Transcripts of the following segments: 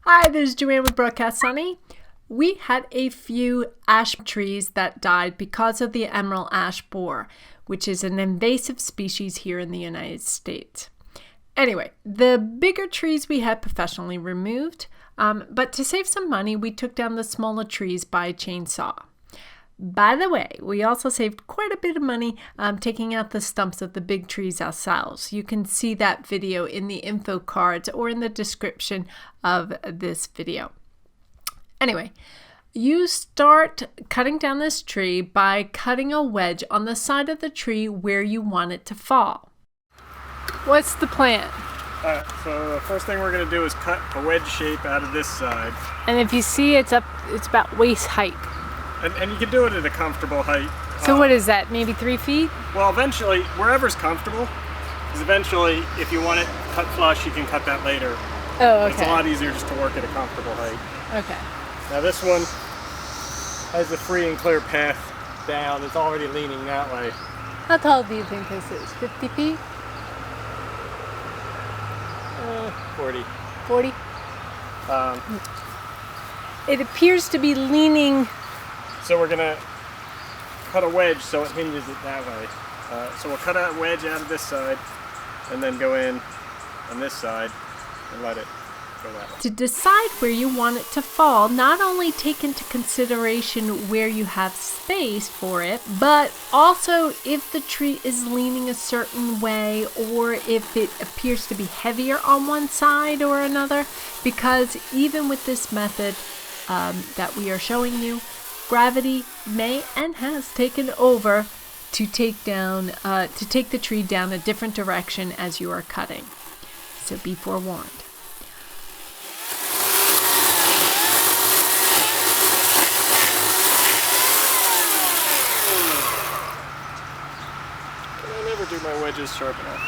Hi, this is Joanne with Broadcast Sunny. We had a few ash trees that died because of the Emerald Ash Boar, which is an invasive species here in the United States. Anyway, the bigger trees we had professionally removed, but to save some money, we took down the smaller trees by chainsaw. By the way, we also saved quite a bit of money taking out the stumps of the big trees ourselves. You can see that video in the info cards or in the description of this video. Anyway, you start cutting down this tree by cutting a wedge on the side of the tree where you want it to fall. What's the plan? So the first thing we're going to do is cut a wedge shape out of this side. And if you see, it's about waist height. And you can do it at a comfortable height. So what is that, maybe 3 feet? Well, eventually, wherever's comfortable, because eventually, if you want it cut flush, you can cut that later. Oh, okay. It's a lot easier just to work at a comfortable height. Okay. Now this one has a free and clear path down. It's already leaning that way. How tall do you think this is? 50 feet? 40. 40? It appears to be leaning. So we're gonna cut a wedge so it hinges it that way. So we'll cut a wedge out of this side and then go in on this side and let it go that way. To decide where you want it to fall, not only take into consideration where you have space for it, but also if the tree is leaning a certain way or if it appears to be heavier on one side or another, because even with this method that we are showing you, gravity may and has taken over to take the tree down a different direction as you are cutting. So be forewarned. I never do my wedges sharp enough.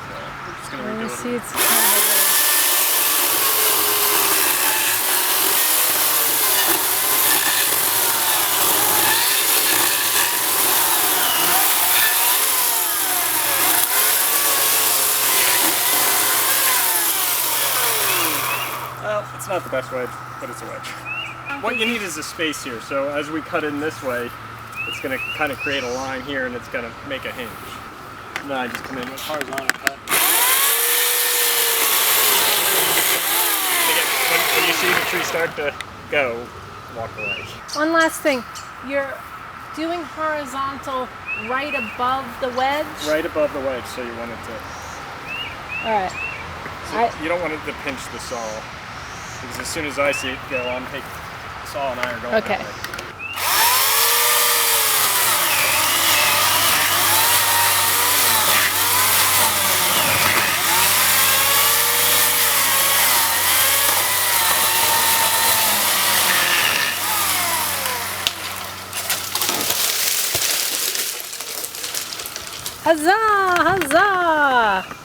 So we're just gonna redo it. See, it's kind of well, it's not the best wedge, but it's a wedge. What you need is a space here, so as we cut in this way, it's going to kind of create a line here and it's going to make a hinge. And then I just come in with horizontal cut. When you see the tree start to go, walk away. One last thing. You're doing horizontal right above the wedge? Right above the wedge, so you want it to... Alright. So you don't want it to pinch the saw. Because as soon as I see it go, I'm taking the saw and I are going Okay. that way. Huzzah! Huzzah!